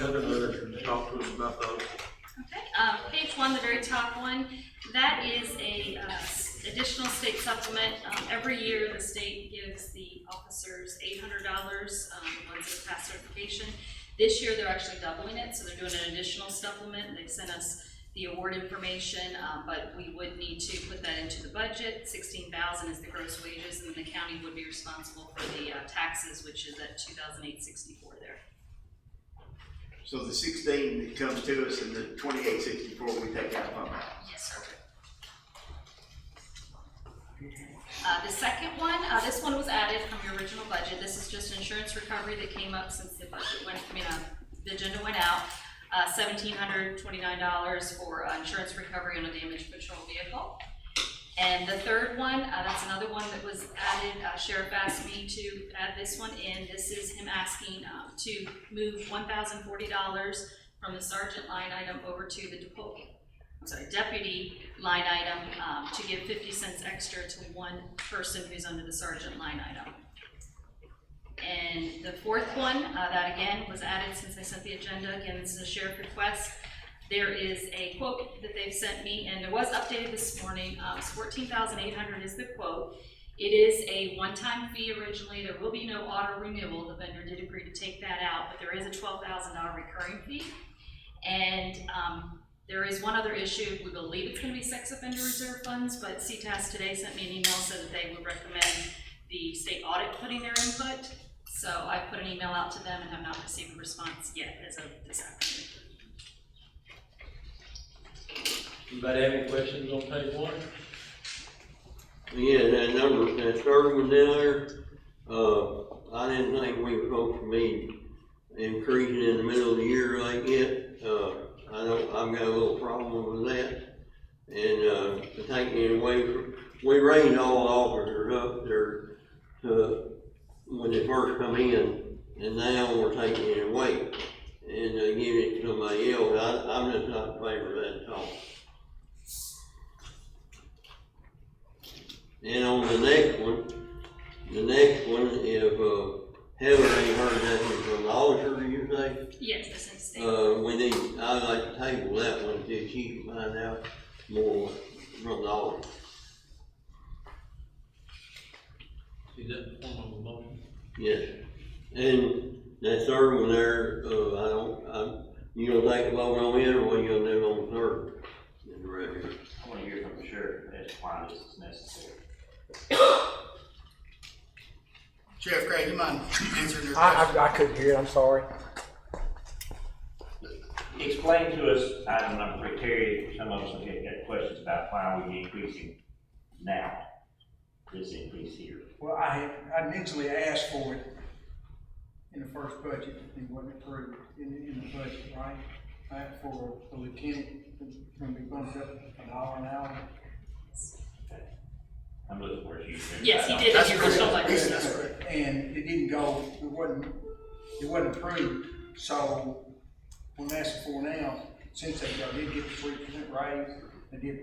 Heather to talk to us about those. Okay, page one, the very top one, that is a additional state supplement. Every year, the state gives the officers $800 once they pass certification. This year, they're actually doubling it, so they're doing an additional supplement. They sent us the award information, but we would need to put that into the budget. $16,000 is the gross wages, and the county would be responsible for the taxes, which is at $2,864 there. So the 16 that comes to us and the 2864 we take out of that. Yes, sir. The second one, this one was added from your original budget. This is just insurance recovery that came up since the budget went, the agenda went out. $1,729 for insurance recovery on a damaged patrol vehicle. And the third one, that's another one that was added. Sheriff asked me to add this one in. This is him asking to move $1,040 from the sergeant line item over to the deputy line item to give 50 cents extra to one person who's under the sergeant line item. And the fourth one, that again was added since I sent the agenda. Again, this is a sheriff request. There is a quote that they've sent me, and it was updated this morning. It's $14,800 is the quote. It is a one-time fee originally. There will be no auto renewal. The vendor did agree to take that out, but there is a $12,000 recurring fee. And there is one other issue. We believe it's going to be sex offender reserve funds, but CTAS today sent me an email said that they would recommend the state audit putting their input. So I put an email out to them and have not received a response yet as of this afternoon. Anybody have any questions on page one? Yeah, that number, that third one down there, I didn't think we were supposed to be increasing in the middle of the year like yet. I've got a little problem with that. And, to take it away from, we raised all officers up there to, when they first come in, and now we're taking it away and giving it to somebody else. I'm just not in favor of that at all. And on the next one, if Heather ain't heard nothing from the officer, do you say? Yes, this is state. I'd like to table that one until she can find out more from the officer. Is that the form of a motion? Yes. And that third one there, you gonna take a vote on it, or what are you gonna do on the third? In the record? I want to hear from the sheriff as to why this is necessary. Sheriff Craig, you mind answering their question? I couldn't hear it, I'm sorry. Explain to us item number 3, Terry. Some of us have got questions about why are we increasing now, this increase here. Well, I initially asked for it in the first budget, it wasn't approved in the budget, right? I asked for the lieutenant, it's gonna be bumped up $1 an hour. Okay. I'm looking for you. Yes, he did. That's in the correct. original budget. That's correct. And it didn't go, it wasn't approved, so what I'm asking for now, since they did get the 3% raise, they did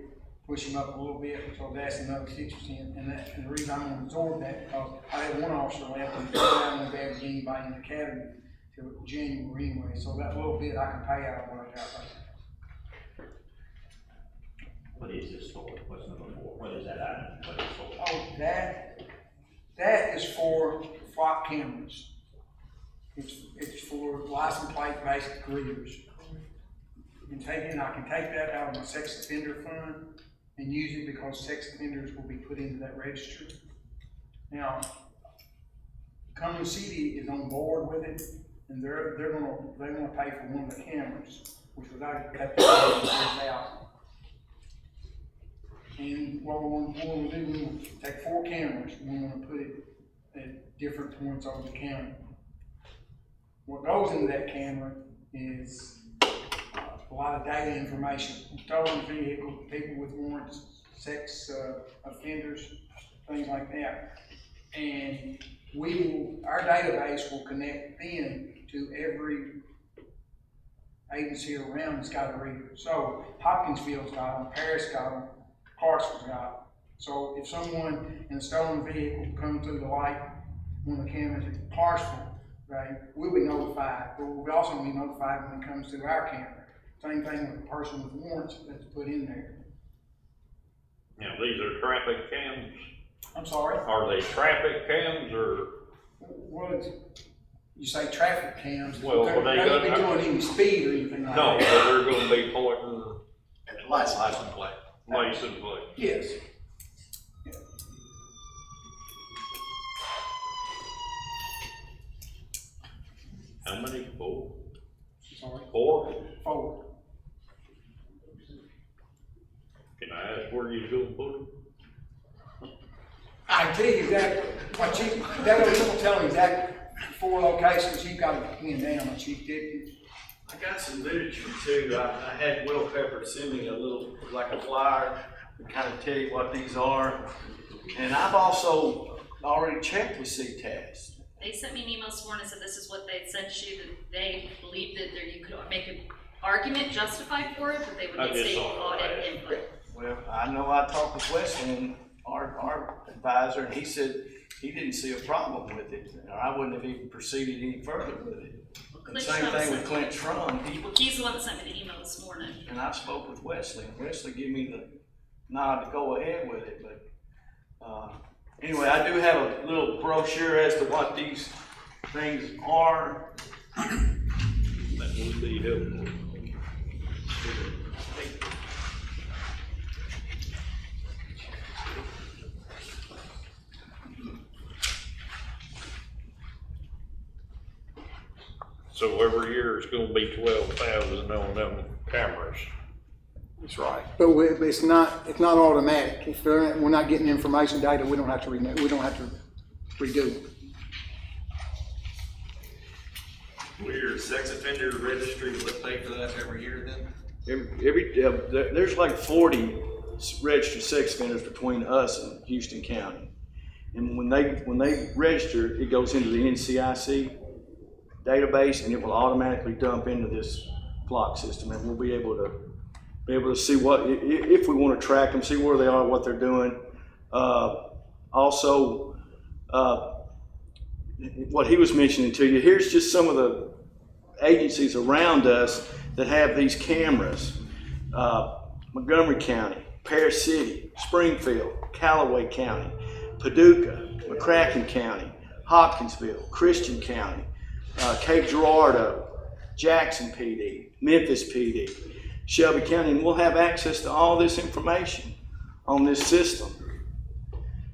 push him up a little bit, so I was asking another 6%, and the reason I'm gonna absorb that, because I had one officer left, and I don't have anybody in the academy till January anyway, so that little bit I can pay out of work out right now. What is this for? What's number 4? What is that item? What is it for? Oh, that is for flock cameras. It's for license plate basic readers. I can take that out of my sex offender fund and use it because sex offenders will be put into that registry. Now, Cumberland City is on board with it, and they're gonna pay for one of the cameras, which was out of $3,000. And what we're gonna do, we're gonna take 4 cameras, and we're gonna put it at different points over the county. What goes into that camera is a lot of data information, stolen vehicles, people with warrants, sex offenders, things like that. And our database will connect then to every agency around that's got a reader. So Hopkinsville's got them, Paris got them, Clarksville's got them. So if someone in a stolen vehicle comes through the light, one of the cameras at Clarksville, right? We'll be notified, but we'll also be notified when it comes to our camera. Same thing with the person with warrants that's put in there. Now, these are traffic cams. I'm sorry? Are they traffic cams or? Well, you say traffic cams, Well, they're they not be got- doing any speed or anything like No, that. but they're gonna be pointing License plate. license plate. Yes. How many? Four? Sorry, 4? 4. Can I ask where you gonna put them? I can tell you exactly, my chief, that was gonna tell me exactly 4 locations, you've got to pin down, my chief deputy. I got some literature too. I had Will Pepper send me a little, like a flyer, to kind of tell you what these are. And I've also already checked with CTAS. They sent me an email this morning and said this is what they sent you, that they believe that there, you could make an argument justified for it, but they would I need just state saw audit that. input. Well, I know I talked with Wesley, our advisor, and he said he didn't see a problem with it, or I wouldn't have even proceeded any further with it. And Clint same Schrum thing with sent- Clint Schrum, He's the one that sent me the email this morning. and I spoke with Wesley, and Wesley gave me the nod to go ahead with it, but, anyway, I do have a little brochure as to what these things are. That would be helpful. So every year it's gonna be 12,000 on them cameras. That's right. But it's not automatic. If we're not getting information data, we don't have to redo. Will your sex offender registry, will it pay for that every year then? There's like 40 registered sex offenders between us and Houston County. And when they register, it goes into the NCIC database and it will automatically dump into this flock system, and we'll be able to see what, if we want to track them, see where they are, what they're doing. Also, what he was mentioning to you, here's just some of the agencies around us that have these cameras. Montgomery County, Paris City, Springfield, Callaway County, Paducah, McCracken County, Hopkinsville, Christian County, Cape Girardeau, Jackson PD, Memphis PD, Shelby County, and we'll have access to all this information on this system.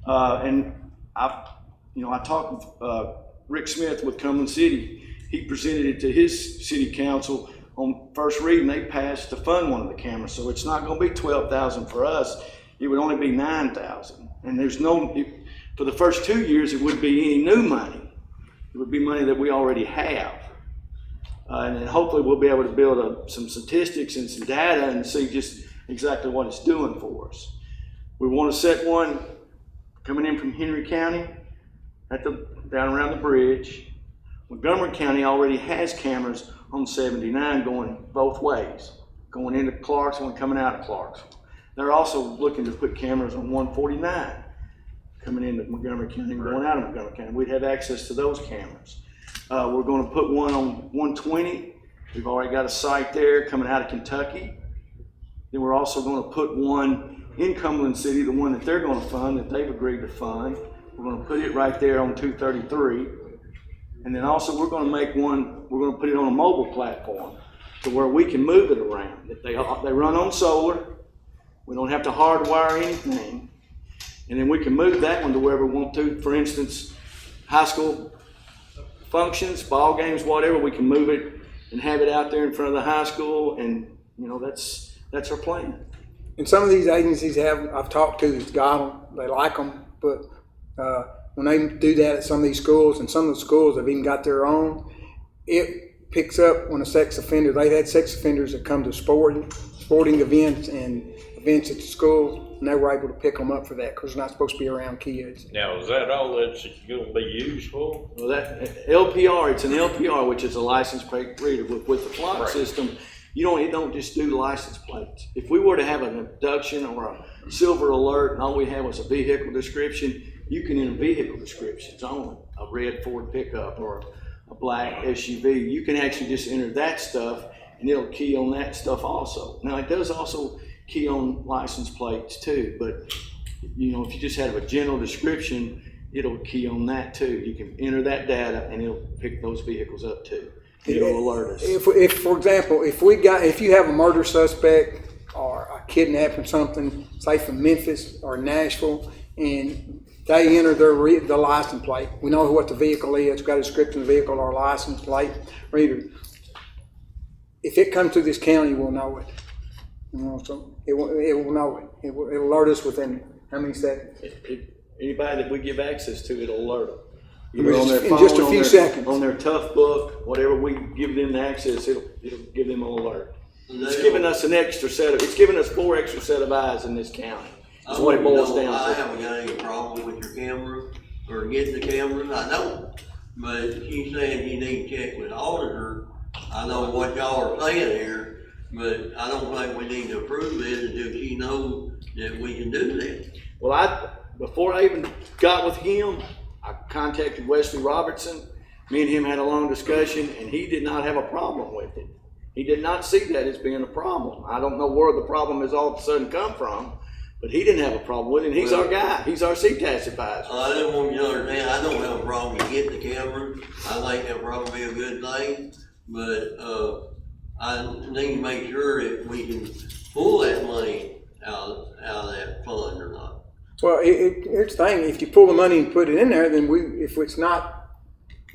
And I talked with Rick Smith with Cumberland City. He presented it to his city council on first reading. They passed to fund one of the cameras, so it's not going to be $12,000 for us. It would only be $9,000, and there's for the first 2 years it wouldn't be any new money. It would be money that we already have. And then hopefully we'll be able to build some statistics and some data and see just exactly what it's doing for us. We want to set one coming in from Henry County down around the bridge. Montgomery County already has cameras on 79 going both ways, going into Clarksville and coming out of Clarksville. They're also looking to put cameras on 149 coming into Montgomery County and going out of Montgomery County. We'd have access to those cameras. We're going to put one on 120. We've already got a site there coming out of Kentucky. Then we're also going to put one in Cumberland City, the one that they're going to fund, that they've agreed to fund. We're going to put it right there on 233. And then also we're going to make one, we're going to put it on a mobile platform to where we can move it around. They run on solar. We don't have to hardwire anything. And then we can move that one to wherever we want to. For instance, high school functions, ball games, whatever, we can move it and have it out there in front of the high school, and that's our plan. And some of these agencies I've talked to that's got them, they like them, but when they do that at some of these schools, and some of the schools have even got their own, it picks up when a sex offender, they've had sex offenders that come to sporting events and events at the school, and they were able to pick them up for that because they're not supposed to be around kids. Now, is that all that's gonna be used for? Well, that LPR, it's an LPR, which is a license plate reader. With the flock Right. system, you don't just do license plates. If we were to have an abduction or a silver alert and all we had was a vehicle description, you can enter vehicle descriptions only. A red Ford pickup or a black SUV, you can actually just enter that stuff and it'll key on that stuff also. Now it does also key on license plates too, but you know, if you just have a general description, it'll key on that too. You can enter that data and it'll pick those vehicles up too. It'll alert us. If for example, if you have a murder suspect or a kidnapping something, say from Memphis or Nashville, and they enter the license plate, we know what the vehicle is, got a description of the vehicle or license plate reader. If it comes through this county, we'll know it. You know, so it will know it. It'll alert us within how many seconds? Anybody that we give access to, it'll alert them. In just a few seconds. On their tough book, whatever we give them the access, it'll give them an alert. It's They giving don't- us it's giving us 4 extra set of eyes in this county. That's what it boils I down to. haven't got any problem with your camera or getting the cameras, I don't. But she's saying you need to check with auditor. I know what y'all are saying here, but I don't think we need to approve it until she knows that we can do that. Well, before I even got with him, I contacted Wesley Robertson. Me and him had a long discussion, and he did not have a problem with it. He did not see that as being a problem. I don't know where the problem has all of a sudden come from, but he didn't have a problem with it. And he's our guy. He's our CTAS advisor. I don't want you to understand, I don't have a problem with getting the camera. I think that'd probably be a good thing, but, I need to make sure that we can pull that money out of that fund or not. Well, here's the thing, if you pull the money and put it in there, then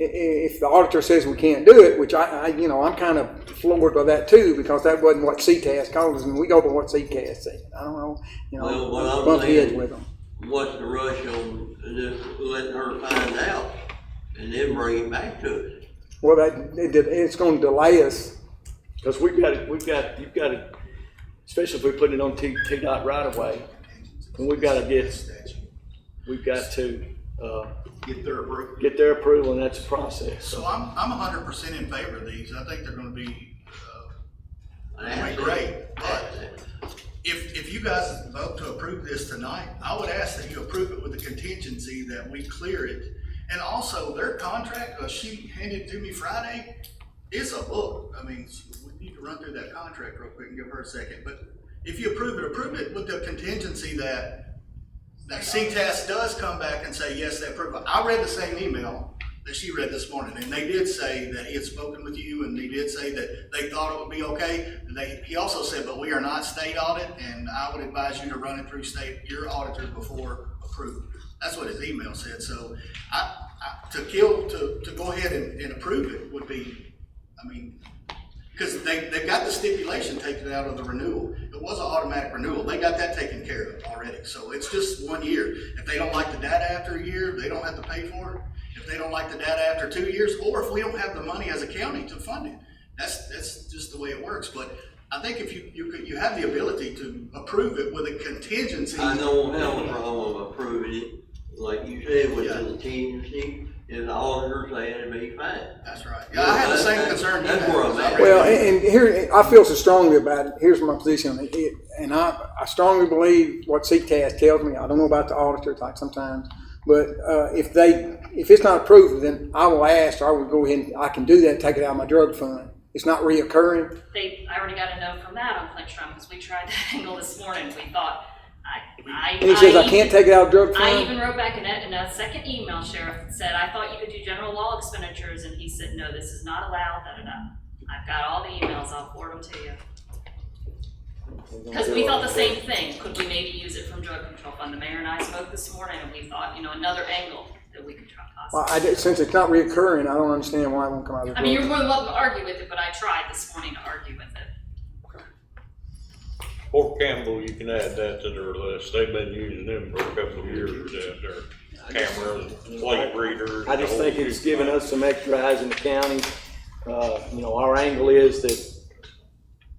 if the auditor says we can't do it, which I'm kind of floored by that too, because that wasn't what CTAS called us, and we go by what CTAS said. I don't know, Well, what I'm bump heads saying- with them. What's the rush on just letting her find out and then bring it back to us? Well, it's going to delay us. Because you've got to, especially if we put it on T-Dot right away, and we've got to Get their approval. get their approval, and that's a process. So I'm 100% in favor of these. I think they're gonna be, That's it. great. But That's it. if you guys vote to approve this tonight, I would ask that you approve it with the contingency that we clear it. And also, their contract, she handed to me Friday, is a book. I mean, we need to run through that contract real quick and give her a second. But if you approve it with the contingency that CTAS does come back and say, yes, they approve it. I read the same email that she read this morning, and they did say that he had spoken with you, and they did say that they thought it would be okay. He also said, but we are not state audit, and I would advise you to run it through your auditor before approval. That's what his email said. So to go ahead and approve it would be, because they've got the stipulation taken out of the renewal. It was an automatic renewal. They got that taken care of already. So it's just 1 year. If they don't like the data after a year, they don't have to pay for it. If they don't like the data after 2 years, or if we don't have the money as a county to fund it, that's just the way it works. But I think if you have the ability to approve it with a contingency. I don't have a problem approving it, like you said, with the contingency, if the auditor saying it'd be fine. That's right. Yeah, I have the same concern. That's where I'm at. Well, and here, I feel so strongly about it. Here's my position on it. And I strongly believe what CTAS tells me. I don't know about the auditors, like sometimes, but if it's not approved, then I will ask, or I will go ahead and I can do that and take it out of my drug fund. It's not reoccurring. I already got a note from that on Clintstrom, because we tried that angle this morning. We thought, And he says I can't take it out of drug I fund. even wrote back in a second email, Sheriff, that said, I thought you could do general law expenditures, and he said, no, this is not allowed, I've got all the emails, I'll forward them to you. Because we thought the same thing, could we maybe use it from drug control fund? The mayor and I spoke this morning, and we thought, another angle that we could try possibly. Well, since it's not reoccurring, I don't understand why it won't come out of the I mean, you're drug. more than welcome to argue with it, but I tried this morning to argue with it. Fort Campbell, you can add that to their list. They've been using them for a couple of years, their cameras, plate readers. I just the think whole it's shoot giving match. us some extra eyes in the county. Our angle is that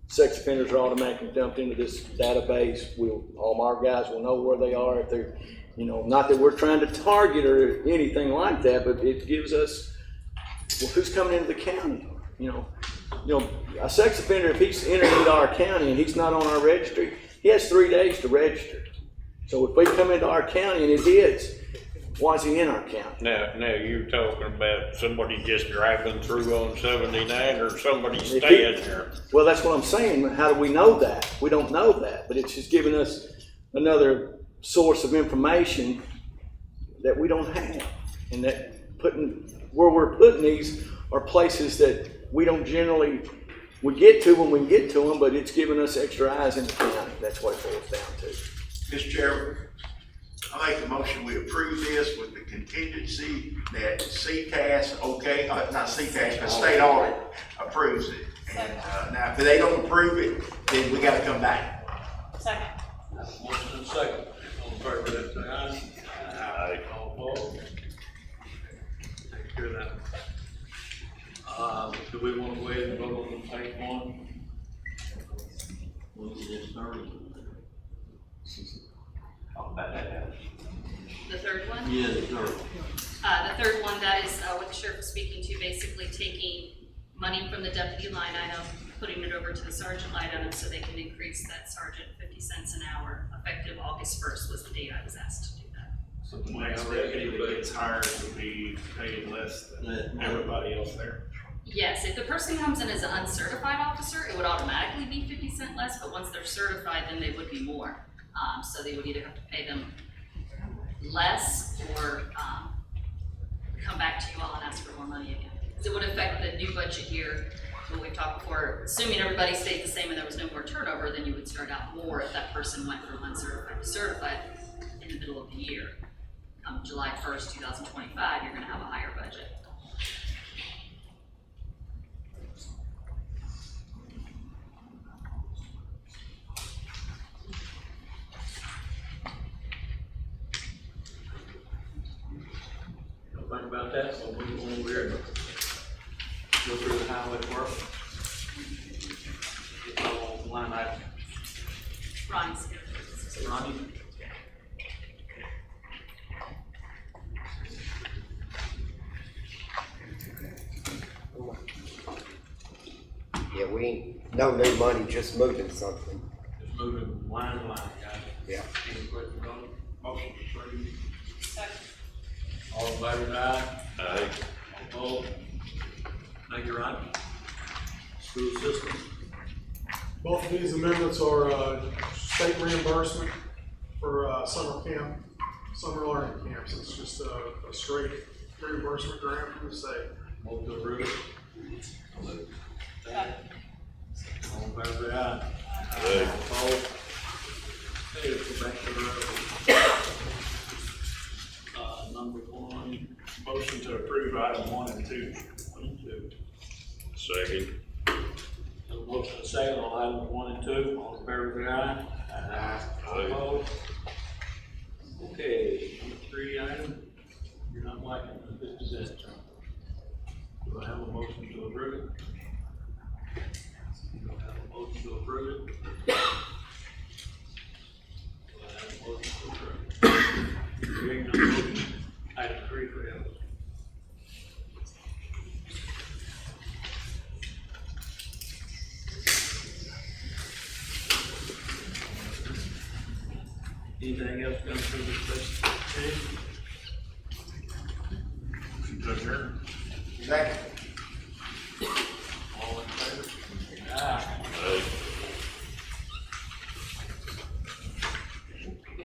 sex offenders are automatically dumped into this database. All our guys will know where they are if they're, not that we're trying to target or anything like that, but it gives us, who's coming into the county? A sex offender, if he's entering into our county and he's not on our registry, he has 3 days to register. So if we come into our county and it hits, Why is he in our county? Now you're talking about somebody just driving through on 79 or somebody staying there? Well, that's what I'm saying. How do we know that? We don't know that, but it's just giving us another source of information that we don't have. And that where we're putting these are places that we don't generally, we get to when we can get to them, but it's giving us extra eyes in the county. That's what it boils down to. Mr. Chairman, I make the motion, we approve this with the contingency that CTAS, not CTAS, but state audit approves it. And, now, if they don't approve it, then we gotta come back. Second. Motion and second. All in favor, let's say aye. Aye. All opposed? Take care of that. Do we want to go ahead and vote on page one? When is it starting? Talk about that. The third one? Yeah, sure. The third one, that is what the sheriff was speaking to, basically taking money from the deputy line item, putting it over to the sergeant line item so they can increase that sergeant 50 cents an hour, effective August 1st was the date I was asked to do that. So the next deputy that gets hired would be paid less than everybody else there. Yes, if the person comes in as an uncertified officer, it would automatically be 50 cents less, but once they're certified, then they would be more. So they would either have to pay them less or come back to you all and ask for more money again. Because it would affect the new budget year, what we talked before. Assuming everybody stayed the same and there was no more turnover, then you would start out more if that person went from uncertified to certified in the middle of the year. Come July 1st, 2025, you're gonna have a higher budget. Think about that, so we go over here and go through the highway department. Get all on line item. Ronnie's here. Ronnie? Yeah, we ain't, no new money, just moving something. Just moving line to line, guys. Yeah. Any questions on it? Motion approved. Second. All in favor, aye? Aye. All opposed? Thank you, Ronnie. School system. Both of these amendments are state reimbursement for summer camp, summer learning camps. It's just a straight reimbursement grant from the state. Move to approve it. All in favor, say aye. Aye. Opposed? Okay, let's go back to the number one. Motion to approve item 1 and 2. 1 and 2. Second. So motion and second on items 1 and 2. All in favor, say aye. Aye. All opposed? Okay, number 3 item. You're not liking the 50 cents. Do I have a motion to approve it? Do I have a motion to approve it? Do I have a motion to approve it? Hearing none, motion. Item 3 fails. Anything else come through this special? Motion to adjourn. Second.